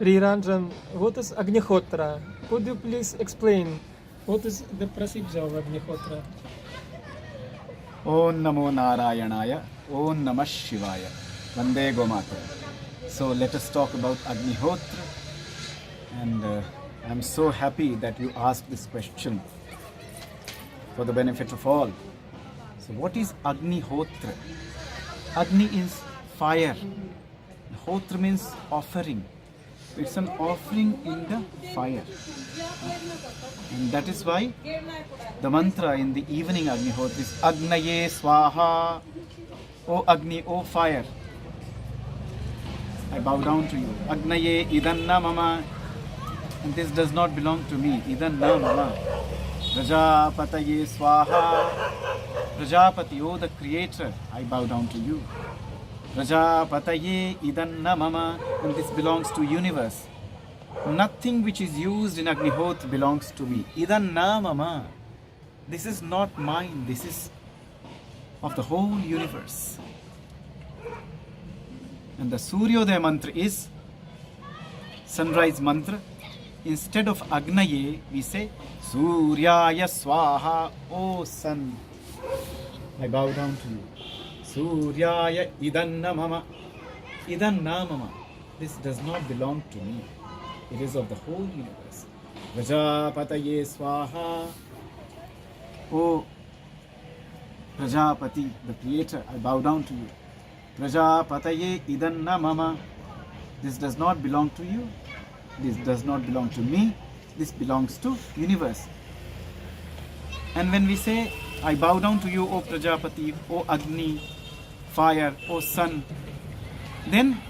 Riranjan, what is Agnihotra? Could you please explain what is the procedure of Agnihotra? Om Namo Narayanaya, Om Namah Shivaya, Vande Gomata. So let us talk about Agnihotra, and I'm so happy that you asked this question for the benefit of all. So what is Agnihotra? Agni is fire. Hotra means offering. It's an offering in the fire. And that is why the mantra in the evening Agnihotra is Agnaye Swaha. O Agni, O fire, I bow down to you. Agnaye Idanna Mama. And this does not belong to me. Idanna Mama. Prajapataye Swaha. Prajapati, O the creator, I bow down to you. Prajapataye Idanna Mama. And this belongs to universe. Nothing which is used in Agnihotra belongs to me. Idanna Mama. This is not mine. This is of the whole universe. And the Suryodaya mantra is sunrise mantra. Instead of Agnaye, we say Suryaya Swaha, O sun, I bow down to you. Suryaya Idanna Mama. Idanna Mama. This does not belong to me. It is of the whole universe. Prajapataye Swaha. O Prajapati, the creator, I bow down to you. Prajapataye Idanna Mama. This does not belong to you. This does not belong to me. This belongs to universe. And when we say, I bow down to you, O Prajapati, O Agni, fire, O sun, then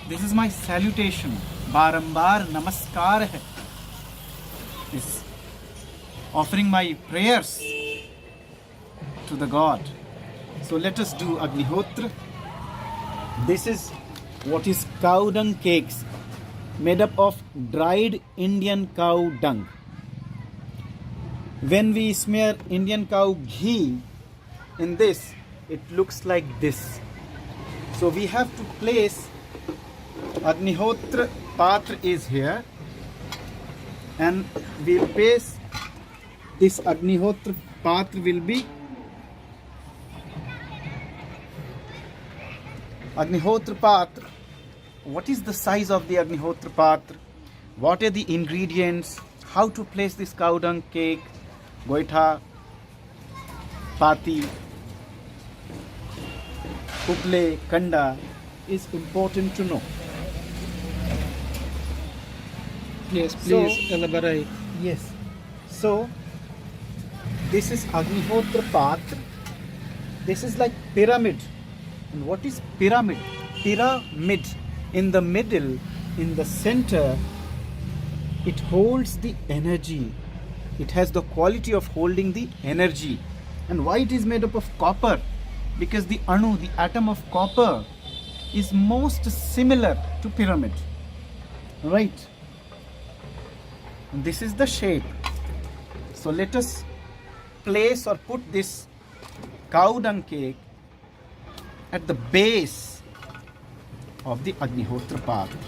this is my salutation. Barambar namaskar hai. This offering my prayers to the God. So let us do Agnihotra. This is what is cow dung cakes made up of dried Indian cow dung. When we smear Indian cow ghee in this, it looks like this. So we have to place Agnihotra Patra is here, and we'll place this Agnihotra Patra will be Agnihotra Patra. What is the size of the Agnihotra Patra? What are the ingredients? How to place this cow dung cake, goitha, pati, kuple, kanda is important to know. Yes, please elaborate. Yes. So, this is Agnihotra Patra. This is like pyramid. And what is pyramid? Pyramid. In the middle, in the center, it holds the energy. It has the quality of holding the energy. And why it is made up of copper? Because the anu, the atom of copper, is most similar to pyramid. Right? And this is the shape. So let us place or put this cow dung cake at the base of the Agnihotra Patra.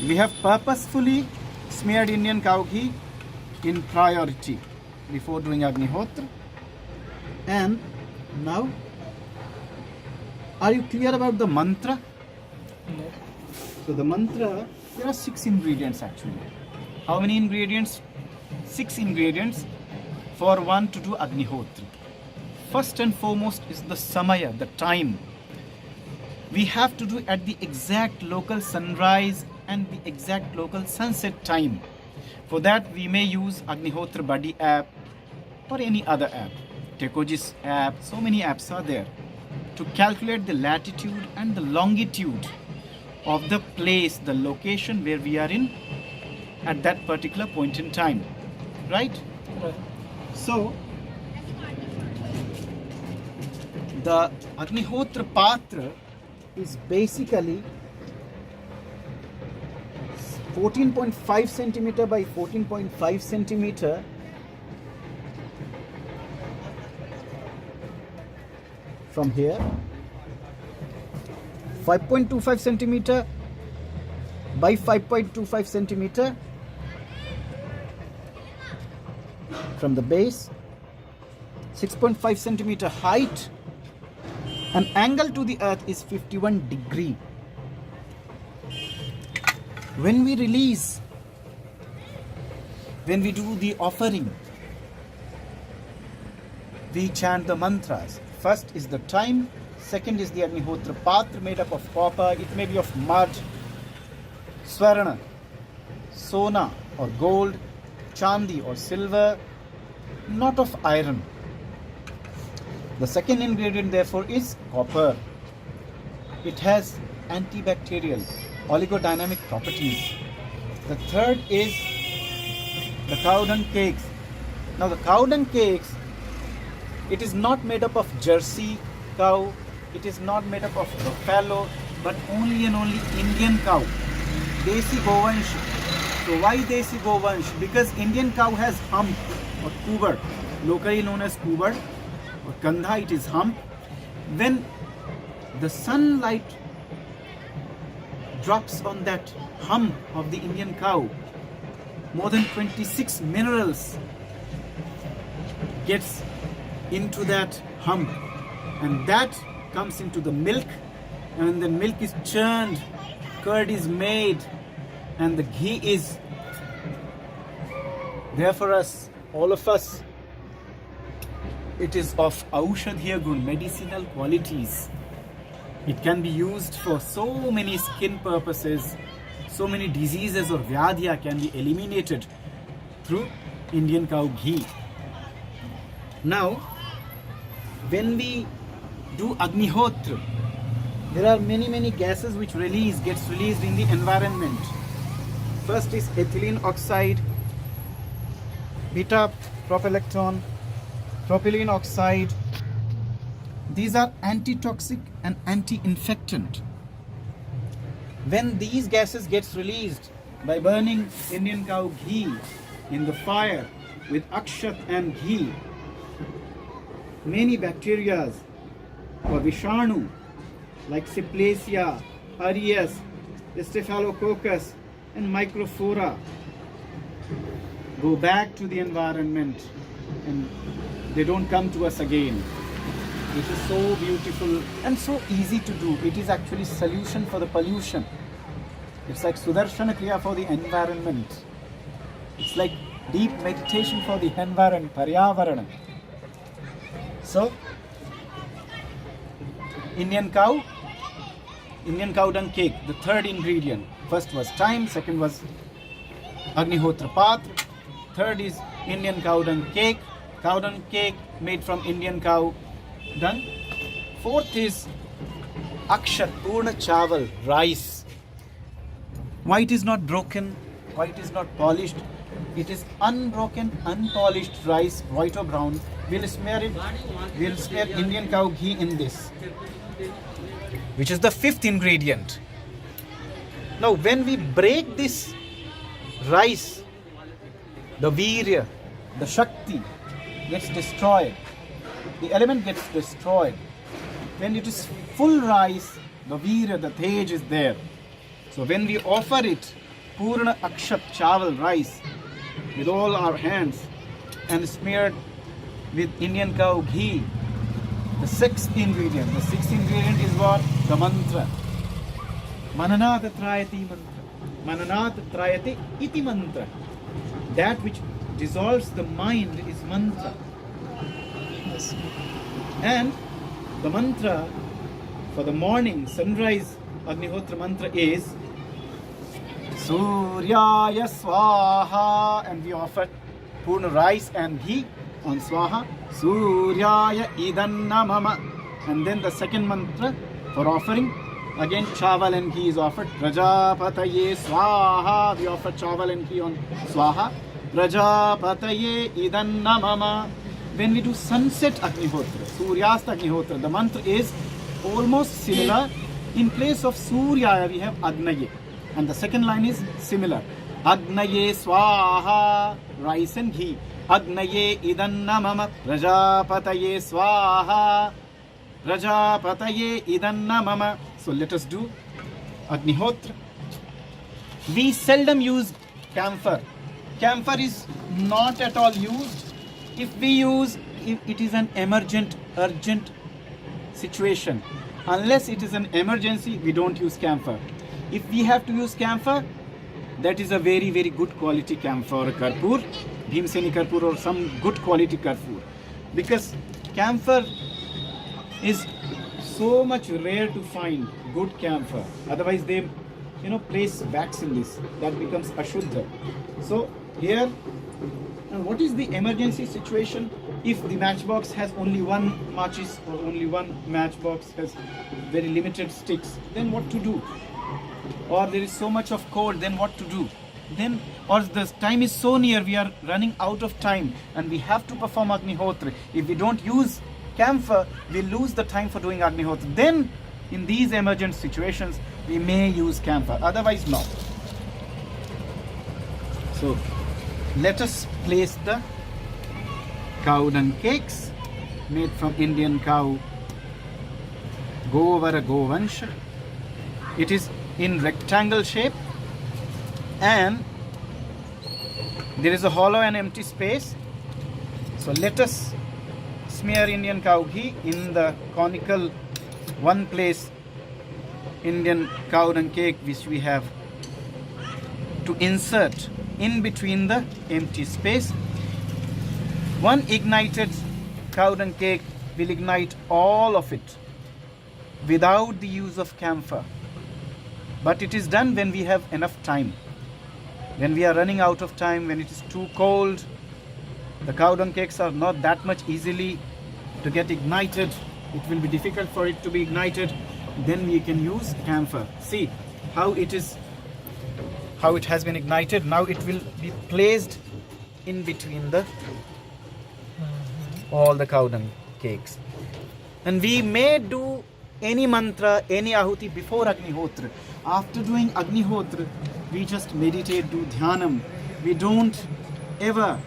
We have purposefully smeared Indian cow ghee in priority before doing Agnihotra. And now, are you clear about the mantra? No. So the mantra, there are 6 ingredients actually. How many ingredients? 6 ingredients for one to do Agnihotra. First and foremost is the samaya, the time. We have to do at the exact local sunrise and the exact local sunset time. For that we may use Agnihotra Buddy app or any other app. Tekojis app, so many apps are there to calculate the latitude and the longitude of the place, the location where we are in at that particular point in time. Right? Right. So, the Agnihotra Patra is basically 14.5 centimeter by 14.5 centimeter from here, 5.25 centimeter by 5.25 centimeter from the base, 6.5 centimeter height, and angle to the earth is 51 degree. When we release, when we do the offering, we chant the mantras. First is the time, second is the Agnihotra Patra made up of copper, it may be of mud, Swarna, Sona or gold, Chandi or silver, not of iron. The second ingredient therefore is copper. It has antibacterial, oligodynamic properties. The third is the cow dung cakes. Now the cow dung cakes, it is not made up of Jersey cow, it is not made up of buffalo, but only and only Indian cow. Desi Govansh. So why Desi Govansh? Because Indian cow has hump or kubar, locally known as kubar or kandha, it is hump. When the sunlight drops on that hump of the Indian cow, more than 26 minerals gets into that hump, and that comes into the milk, and when the milk is churned, curd is made, and the ghee is there for us, all of us. It is of aushadhiya gun, medicinal qualities. It can be used for so many skin purposes, so many diseases or vyadhya can be eliminated through Indian cow ghee. Now, when we do Agnihotra, there are many gases which gets released in the environment. First is ethylene oxide, beta propylectone, propylene oxide. These are antitoxic and anti-infectant. When these gases gets released by burning Indian cow ghee in the fire with akshat and ghee, many bacteria or vishanu like Syplacia, Aureus, Staphylococcus and Microflora go back to the environment and they don't come to us again. It is so beautiful and so easy to do. It is actually solution for the pollution. It's like Sudarshana Kriya for the environment. It's like deep meditation for the environment, Paryavarana. So, Indian cow dung cake, the third ingredient. First was thyme, second was Agnihotra Patra, third is Indian cow dung cake made from Indian cow dung. Fourth is Akshat, Purna Chawal, rice. Why it is not broken? Why it is not polished? It is unbroken, unpolished rice, white or brown. We'll smear Indian cow ghee in this, which is the fifth ingredient. Now, when we break this rice, the virya, the shakti gets destroyed. The element gets destroyed. When it is full rice, the virya, the tej is there. So when we offer it, Purna Akshat Chawal rice, with all our hands and smeared with Indian cow ghee, the sixth ingredient is what? The mantra. Mananat Trayati mantra. Mananat Trayati iti mantra. That which dissolves the mind is mantra. Yes. And the mantra for the morning sunrise Agnihotra mantra is Suryaya Swaha, and we offer Purna rice and ghee on Swaha. Suryaya Idanna Mama. And then the second mantra for offering, again Chawal and ghee is offered. Prajapataye Swaha. We offer Chawal and ghee on Swaha. Prajapataye Idanna Mama. When we do sunset Agnihotra, Suryasta Agnihotra, the mantra is almost similar. In place of Surya, we have Agnaye. And the second line is similar. Agnaye Swaha, rice and ghee. Agnaye Idanna Mama, Prajapataye Swaha. Prajapataye Idanna Mama. So let us do Agnihotra. We seldom use camphor. Camphor is not at all used. If we use, if it is an urgent situation. Unless it is an emergency, we don't use camphor. If we have to use camphor, that is a very good quality camphor or karpur, Bhimseni karpur or some good quality karpur. Because camphor is so much rare to find good camphor. Otherwise they place wax in this, that becomes ashuddha. So here, and what is the emergency situation? If the matchbox has only one matches or only one matchbox has very limited sticks, then what to do? Or there is so much of cold, then what to do? Then, or the time is so near, we are running out of time and we have to perform Agnihotra. If we don't use camphor, we lose the time for doing Agnihotra. Then in these emergent situations, we may use camphor, otherwise no. So let us place the cow dung cakes made from Indian cow Govara Govansha. It is in rectangle shape and there is a hollow and empty space. So let us smear Indian cow ghee in the conical one place Indian cow dung cake which we have to insert in between the empty space. One ignited cow dung cake will ignite all of it without the use of camphor. But it is done when we have enough time. When we are running out of time, when it is too cold, the cow dung cakes are not that much easily to get ignited. It will be difficult for it to be ignited. Then we can use camphor. See how it has been ignited. Now it will be placed in between all the cow dung cakes. And we may do any mantra, any ahuti before Agnihotra. After doing Agnihotra, we just meditate, do dhyanam. We don't ever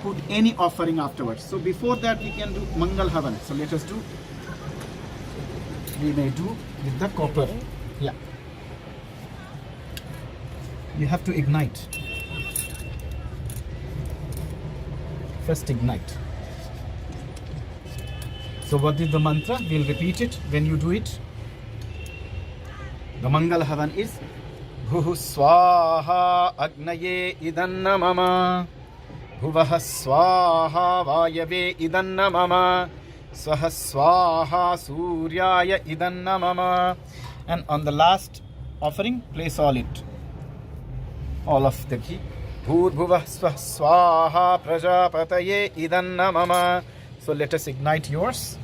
put any offering afterwards. So before that we can do Mangal Havan. So let us do. We may do with the copper. Yeah. You have to ignite. First ignite. So what is the mantra? We'll repeat it when you do it. The Mangal Havan is Bhuhu Swaha Agnaye Idanna Mama Bhuvaha Swaha Vayave Idanna Mama Swaha Swaha Suryaya Idanna Mama. And on the last offering, place all of the ghee. Bhur Bhuvah Swaha Prajapataye Idanna Mama. So let us ignite yours.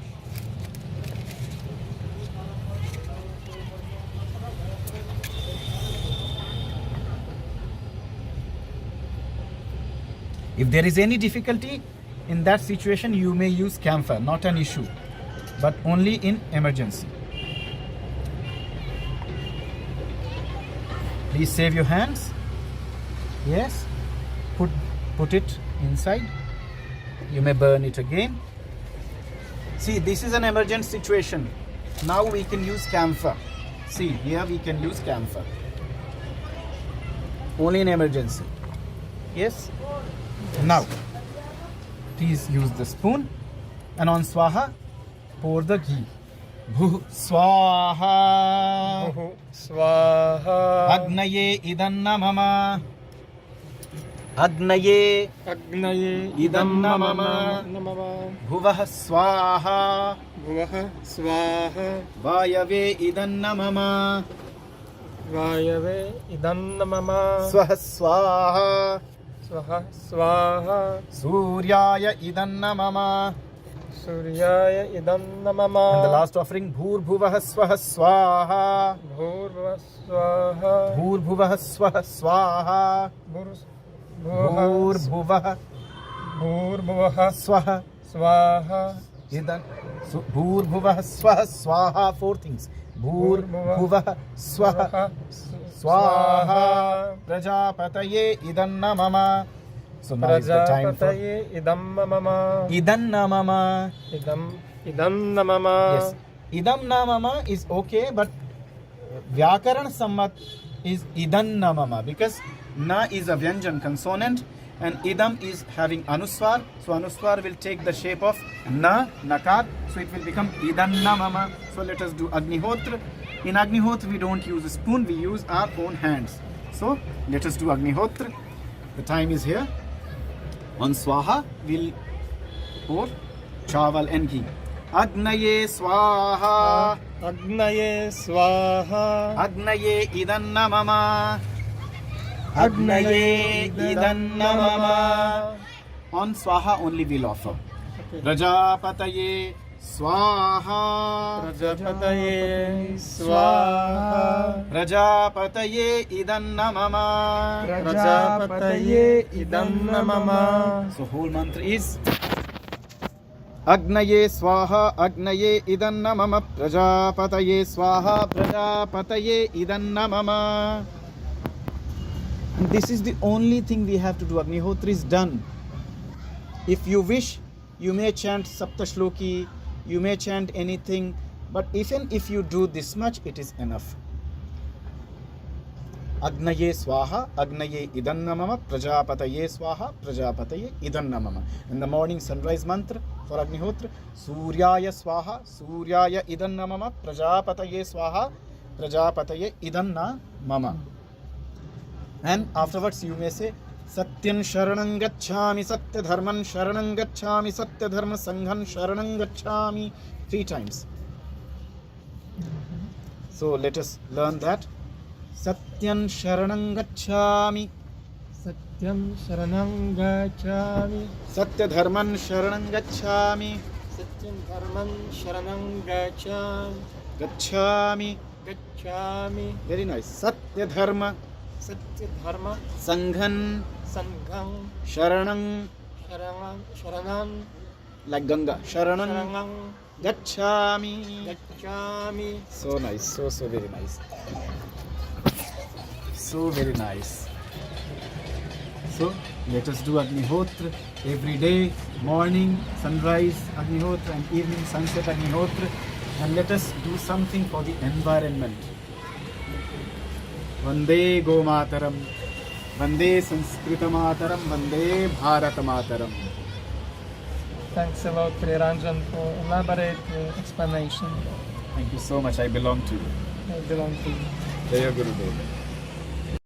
If there is any difficulty in that situation, you may use camphor, not an issue, but only in emergency. Please save your hands. Yes, put it inside. You may burn it again. See, this is an emergent situation. Now we can use camphor. See, here we can use camphor. Only in emergency. Yes? Now, please use the spoon. And on Swaha, pour the ghee. Bhu Swaha. Bhuhu Swaha. Agnaye Idanna Mama. Agnaye Agnaye Idanna Mama. Namama. Bhuvah Swaha. Bhuvaha Swaha. Vayave Idanna Mama. Vayave Idanna Mama. Swaha Swaha. Swaha Swaha. Suryaya Idanna Mama. Suryaya Idanna Mama. And the last offering, Bhur Bhuvah Swaha Swaha. Bhurva Swaha. Bhur Bhuvah Swaha Swaha. Bhur Bhuvah Bhurvaha Swaha. Swaha. Idan. Bhur Bhuvah Swaha Swaha. Four things. Bhur Bhuvah Swaha. Swaha. Prajapataye Idanna Mama. So now is the time for Prajapataye Idam Mama. Idanna Mama. Idanna Mama. Yes. idam na mama is okay, but Vyakaran Sammat is idan na mama, because na is a Vyanjan consonant and idam is having anuswar. So anuswar will take the shape of na, nakar. So it will become idan na mama. So let us do Agnihotra. In Agnihotra we don't use a spoon, we use our own hands. So let us do Agnihotra. The time is here. On Swaha we'll pour chawal and ghee. Agnaye Swaha. Agnaye Swaha. Agnaye idanna mama. Agnaye idanna mama. On Swaha only we'll offer. Okay. Prajapataye Swaha. Prajapataye Swaha. Prajapataye idanna mama. Prajapataye idam mama. So whole mantra is Agnaye Swaha, Agnaye idanna mama, Prajapataye Swaha, Prajapataye idanna mama. And this is the only thing we have to do. Agnihotra is done. If you wish, you may chant Saptashloki, you may chant anything, but even if you do this much, it is enough. Agnaye Swaha, Agnaye idanna mama, Prajapataye Swaha, Prajapataye idanna mama. In the morning sunrise mantra for Agnihotra, Suryaya Swaha, Suryaya idanna mama, Prajapataye Swaha, Prajapataye idanna mama. And afterwards you may say Satyam Sharanam Gacchami, Satya Dharman Sharanam Gacchami, Satya Dharma Sanghan Sharanam Gacchami 3 times. So let us learn that. Satyam Sharanam Gacchami, Satyam Sharanam Gacchami. Satya Dharman Sharanam Gacchami, Satyam Dharman Sharanam Gacchami. Gacchami. Gacchami. Very nice. Satya Dharma Satya Dharma Sanghan Sangham Sharanam, Sharanam like Ganga. Sharanam Sharanam Gacchami. Gacchami. So nice. So very nice. So very nice. So let us do Agnihotra every day, morning, sunrise Agnihotra and evening sunset Agnihotra, and let us do something for the environment. Vande Go Mataram, Vande Sanskrita Mataram, Vande Bharat Mataram. Thanks a lot, Priyaranjan, for elaborate explanation. Thank you so much. I belong to you. I belong to you. Jaya Gurudev.